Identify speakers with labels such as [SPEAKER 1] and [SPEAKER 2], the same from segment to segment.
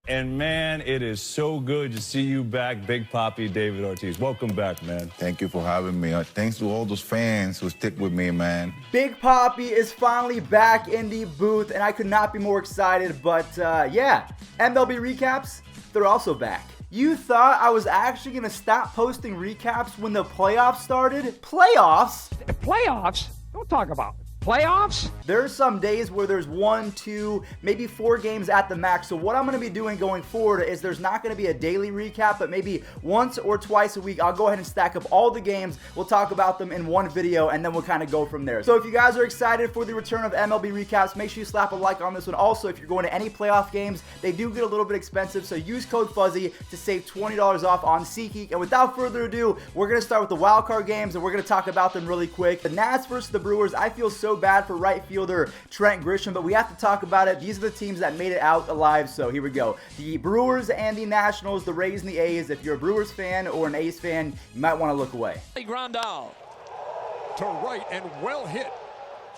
[SPEAKER 1] And man, it is so good to see you back, Big Papi David Ortiz. Welcome back, man.
[SPEAKER 2] Thank you for having me. Thanks to all those fans who stick with me, man.
[SPEAKER 3] Big Papi is finally back in the booth, and I could not be more excited. But yeah, MLB recaps, they're also back. You thought I was actually going to stop posting recaps when the playoffs started? Playoffs?
[SPEAKER 4] Playoffs? Don't talk about it. Playoffs?
[SPEAKER 3] There's some days where there's 1, 2, maybe 4 games at the max. So what I'm going to be doing going forward is there's not going to be a daily recap, but maybe once or twice a week, I'll go ahead and stack up all the games. We'll talk about them in one video, and then we'll kind of go from there. So if you guys are excited for the return of MLB recaps, make sure you slap a like on this one. Also, if you're going to any playoff games, they do get a little bit expensive, so use code Fuzzy to save $20 off on SeatGeek. And without further ado, we're going to start with the wild card games, and we're going to talk about them really quick. The Nats versus the Brewers, I feel so bad for right fielder Trent Grisham, but we have to talk about it. These are the teams that made it out alive, so here we go. The Brewers and the Nationals, the Rays and the A's. If you're a Brewers fan or an A's fan, you might want to look away.
[SPEAKER 5] Grandal to right and well hit.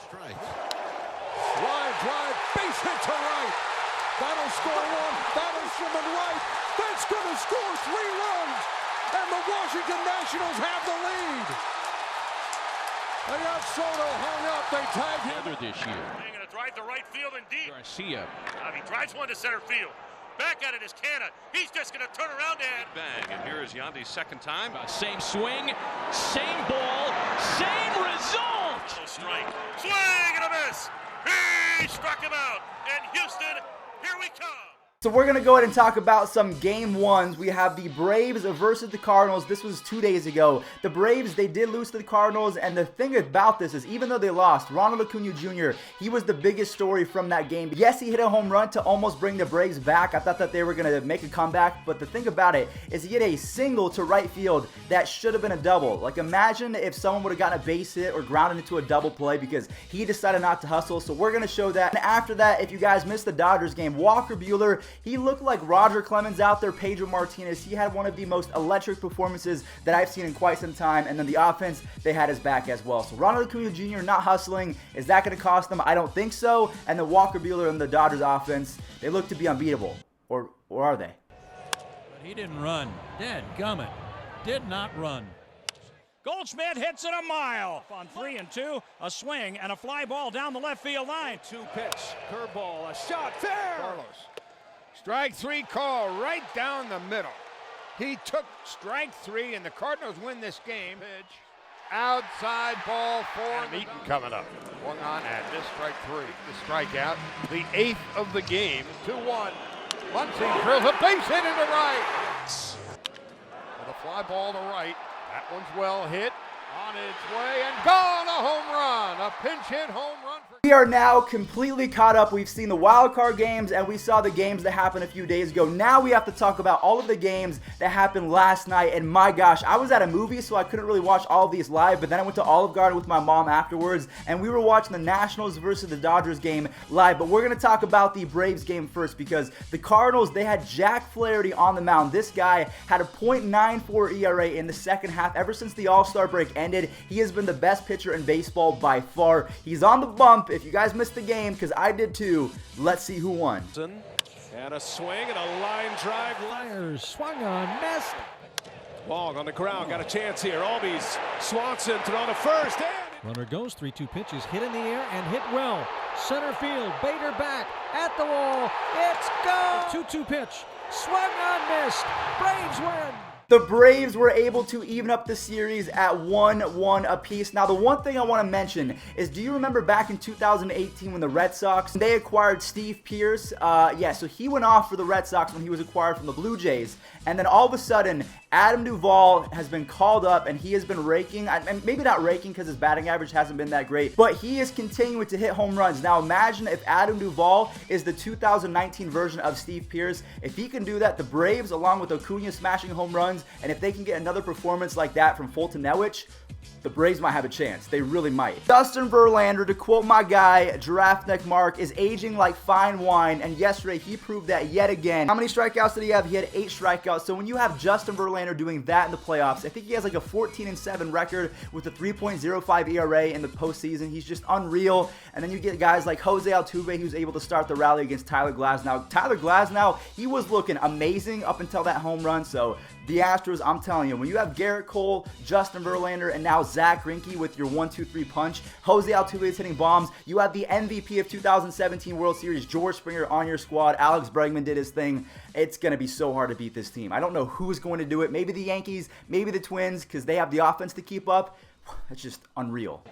[SPEAKER 6] Strike.
[SPEAKER 5] Line drive, base hit to right. That'll score one. That'll Sherman right. That's going to score 3 runs. And the Washington Nationals have the lead. They got Soto hung up. They tagged him
[SPEAKER 7] this year.
[SPEAKER 8] They're going to drive to right field and deep.
[SPEAKER 7] Garcia.
[SPEAKER 8] He drives one to center field. Back at it is Canna. He's just going to turn around and
[SPEAKER 7] Bang. And here is Yandy's second time. Same swing, same ball, same result.
[SPEAKER 8] strike. Swing and a miss. He struck him out. And Houston, here we come.
[SPEAKER 3] So we're going to go ahead and talk about some game ones. We have the Braves versus the Cardinals. This was 2 days ago. The Braves, they did lose to the Cardinals, and the thing about this is even though they lost, Ronald Acuna Jr., he was the biggest story from that game. Yes, he hit a home run to almost bring the Braves back. I thought that they were going to make a comeback, but the thing about it is he hit a single to right field that should have been a double. Like, imagine if someone would have gotten a base hit or grounded into a double play because he decided not to hustle. So we're going to show that. And after that, if you guys missed the Dodgers game, Walker Buehler, he looked like Roger Clemens out there. Pedro Martinez, he had one of the most electric performances that I've seen in quite some time. And then the offense, they had his back as well. So Ronald Acuna Jr. not hustling. Is that going to cost them? I don't think so. And then Walker Buehler and the Dodgers offense, they look to be unbeatable. Or are they?
[SPEAKER 9] But he didn't run. Dadgummit. Did not run.
[SPEAKER 4] Goldschmidt hits it a mile on 3 and 2. A swing and a fly ball down the left field line.
[SPEAKER 5] 2 pitch, curveball, a shot, fair. Carlos. Strike 3 call right down the middle. He took strike 3, and the Cardinals win this game. Pitch, outside ball 4.
[SPEAKER 8] Adam Eaton coming up.
[SPEAKER 5] Swung on and missed strike 3. The strikeout, the 8th of the game. 2-1. Muncy drills a base hit into right. With a fly ball to right. That one's well hit. On its way and gone. A home run. A pinch hit home run.
[SPEAKER 3] We are now completely caught up. We've seen the wild card games and we saw the games that happened a few days ago. Now we have to talk about all of the games that happened last night. And my gosh, I was at a movie, so I couldn't really watch all of these live. But then I went to Olive Garden with my mom afterwards, and we were watching the Nationals versus the Dodgers game live. But we're going to talk about the Braves game first because the Cardinals, they had Jack Flaherty on the mound. This guy had a .94 ERA in the second half. Ever since the All-Star break ended, he has been the best pitcher in baseball by far. He's on the bump. If you guys missed the game, because I did too, let's see who won.
[SPEAKER 5] And a swing and a line drive.
[SPEAKER 9] Myers swung on, missed.
[SPEAKER 5] Long on the ground, got a chance here. Albies, Swanson thrown to first. And
[SPEAKER 9] Runner goes, 3-2 pitches, hit in the air and hit well. Center field, Bader back at the wall. It's go! 2-2 pitch, swung on, missed. Braves win.
[SPEAKER 3] The Braves were able to even up the series at 1-1 apiece. Now, the one thing I want to mention is, do you remember back in 2018 when the Red Sox, they acquired Steve Pearce? So he went off for the Red Sox when he was acquired from the Blue Jays. And then all of a sudden, Adam Duvall has been called up and he has been raking. Maybe not raking because his batting average hasn't been that great, but he is continuing to hit home runs. Now, imagine if Adam Duvall is the 2019 version of Steve Pearce. If he can do that, the Braves, along with Acuna smashing home runs, and if they can get another performance like that from Fulton Newich, the Braves might have a chance. They really might. Justin Verlander, to quote my guy, Draftneck Mark, is aging like fine wine, and yesterday he proved that yet again. How many strikeouts did he have? He had 8 strikeouts. So when you have Justin Verlander doing that in the playoffs, I think he has like a 14-7 record with a 3.05 ERA in the postseason. He's just unreal. And then you get guys like Jose Altuve, who's able to start the rally against Tyler Glasnow. Tyler Glasnow, he was looking amazing up until that home run. So the Astros, I'm telling you, when you have Garrett Cole, Justin Verlander, and now Zach Greinke with your 1-2-3 punch, Jose Altuve is hitting bombs. You have the MVP of 2017 World Series, George Springer, on your squad. Alex Bregman did his thing. It's going to be so hard to beat this team. I don't know who's going to do it. Maybe the Yankees, maybe the Twins, because they have the offense to keep up. It's just unreal.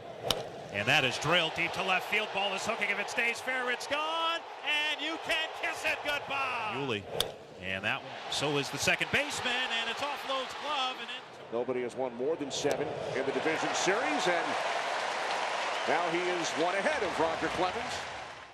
[SPEAKER 4] And that is drilled deep to left field. Ball is hooking. If it stays fair, it's gone. And you can kiss it goodbye. Yuli. And that one. So is the second baseman. And it's offloads glove. And
[SPEAKER 6] nobody has won more than 7 in the division series. And now he is 1 ahead of Roger Clemens.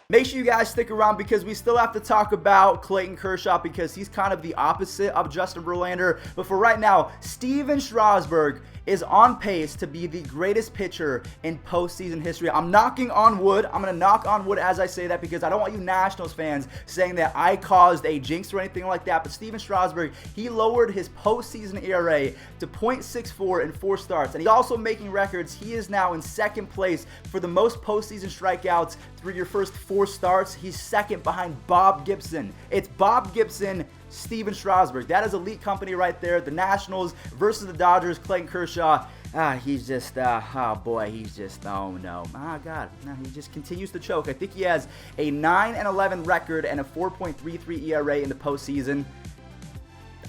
[SPEAKER 3] Make sure you guys stick around because we still have to talk about Clayton Kershaw because he's kind of the opposite of Justin Verlander. But for right now, Steven Strasburg is on pace to be the greatest pitcher in postseason history. I'm knocking on wood. I'm going to knock on wood as I say that because I don't want you Nationals fans saying that I caused a jinx or anything like that. But Steven Strasburg, he lowered his postseason ERA to .64 in 4 starts. And he's also making records. He is now in second place for the most postseason strikeouts through your first 4 starts. He's second behind Bob Gibson. It's Bob Gibson, Steven Strasburg. That is elite company right there. The Nationals versus the Dodgers. Clayton Kershaw. He's just, oh boy, he's just, oh no. God. No, he just continues to choke. I think he has a 9-11 record and a 4.33 ERA in the postseason.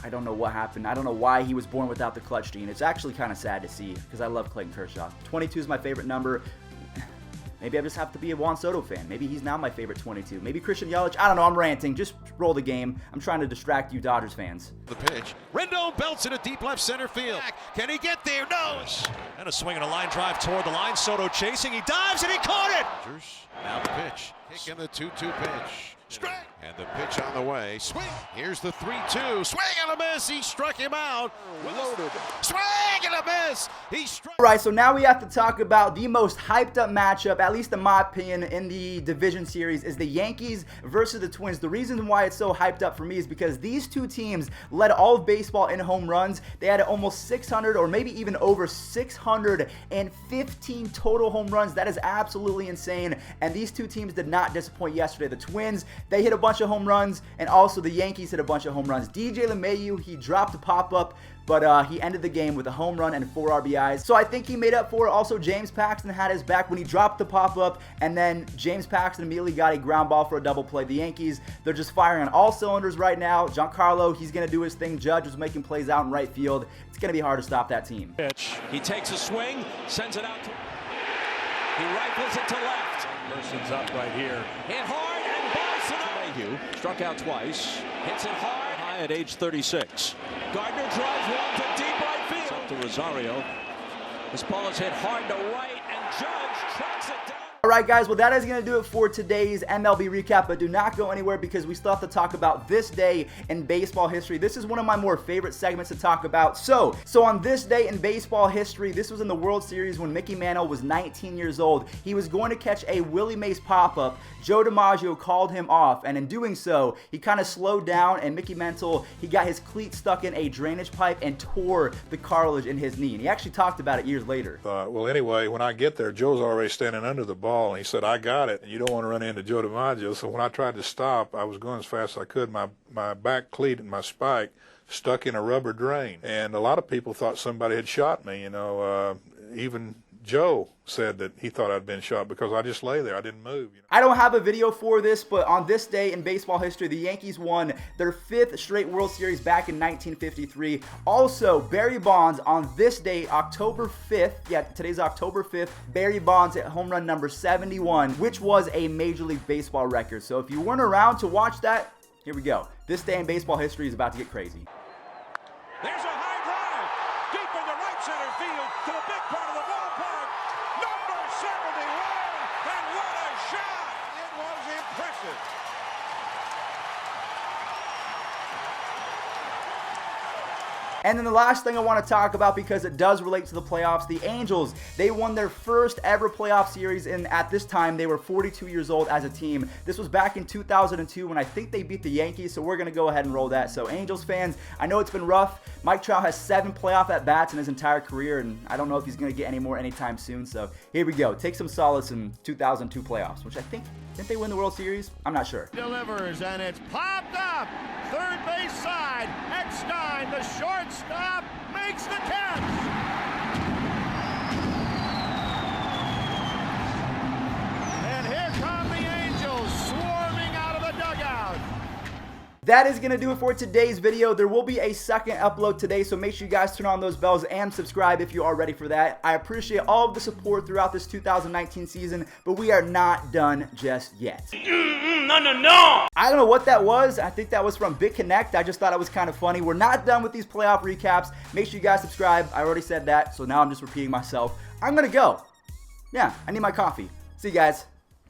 [SPEAKER 3] I don't know what happened. I don't know why he was born without the clutch gene. It's actually kind of sad to see because I love Clayton Kershaw. 22 is my favorite number. Maybe I just have to be a Juan Soto fan. Maybe he's now my favorite 22. Maybe Christian Yelich. I don't know. I'm ranting. Just roll the game. I'm trying to distract you Dodgers fans.
[SPEAKER 10] The pitch. Rendon belts it at deep left center field. Can he get there? No.
[SPEAKER 7] And a swing and a line drive toward the line. Soto chasing. He dives and he caught it.
[SPEAKER 10] Now the pitch. Kick in the 2-2 pitch. Strike. And the pitch on the way. Swing. Here's the 3-2. Swing and a miss. He struck him out. Loaded. Swing and a miss. He struck.
[SPEAKER 3] All right, so now we have to talk about the most hyped up matchup, at least in my opinion, in the division series is the Yankees versus the Twins. The reason why it's so hyped up for me is because these two teams led all of baseball in home runs. They had almost 600 or maybe even over 615 total home runs. That is absolutely insane. And these two teams did not disappoint yesterday. The Twins, they hit a bunch of home runs, and also the Yankees hit a bunch of home runs. DJ LeMahieu, he dropped a pop-up, but he ended the game with a home run and 4 RBIs. So I think he made up for it. Also, James Paxton had his back when he dropped the pop-up, and then James Paxton immediately got a ground ball for a double play. The Yankees, they're just firing on all cylinders right now. Giancarlo, he's going to do his thing. Judge is making plays out in right field. It's going to be hard to stop that team.
[SPEAKER 7] Pitch. He takes a swing, sends it out. He rifles it to left.
[SPEAKER 4] Person's up right here.
[SPEAKER 7] Hit hard and balls to LeMahieu. Struck out twice. Hits it hard. High at age 36. Gardner drives one to deep right field. Up to Rosario. This ball is hit hard to right, and Judge tracks it down.
[SPEAKER 3] Alright guys, well that is going to do it for today's MLB recap, but do not go anywhere because we still have to talk about this day in baseball history. This is one of my more favorite segments to talk about. So on this day in baseball history, this was in the World Series when Mickey Mantle was 19 years old. He was going to catch a Willie Mays pop-up. Joe DiMaggio called him off, and in doing so, he kind of slowed down, and Mickey Mantle, he got his cleat stuck in a drainage pipe and tore the cartilage in his knee. And he actually talked about it years later.
[SPEAKER 11] Well, anyway, when I get there, Joe's already standing under the ball, and he said, I got it. You don't want to run into Joe DiMaggio. So when I tried to stop, I was going as fast as I could. My back cleat and my spike stuck in a rubber drain. And a lot of people thought somebody had shot me. Even Joe said that he thought I'd been shot because I just lay there. I didn't move.
[SPEAKER 3] I don't have a video for this, but on this day in baseball history, the Yankees won their 5th straight World Series back in 1953. Also, Barry Bonds on this day, October 5th, yeah, today's October 5th, Barry Bonds hit home run number 71, which was a Major League Baseball record. So if you weren't around to watch that, here we go. This day in baseball history is about to get crazy.
[SPEAKER 4] There's a high drive deep in the right center field to the big part of the ballpark. Number 71, and what a shot! It was impressive.
[SPEAKER 3] And then the last thing I want to talk about, because it does relate to the playoffs, the Angels, they won their first ever playoff series, and at this time they were 42 years old as a team. This was back in 2002 when I think they beat the Yankees, so we're going to go ahead and roll that. So Angels fans, I know it's been rough. Mike Trout has 7 playoff at-bats in his entire career, and I don't know if he's going to get any more anytime soon, so here we go. Take some solace in 2002 playoffs, which I think, didn't they win the World Series? I'm not sure.
[SPEAKER 5] Delivers, and it's popped up. Third base side. Eckstein, the shortstop, makes the catch. And here come the Angels swarming out of the dugout.
[SPEAKER 3] That is going to do it for today's video. There will be a second upload today, so make sure you guys turn on those bells and subscribe if you are ready for that. I appreciate all of the support throughout this 2019 season, but we are not done just yet. No. I don't know what that was. I think that was from Big Connect. I just thought it was kind of funny. We're not done with these playoff recaps. Make sure you guys subscribe. I already said that, so now I'm just repeating myself. I'm going to go. Yeah, I need my coffee. See you guys.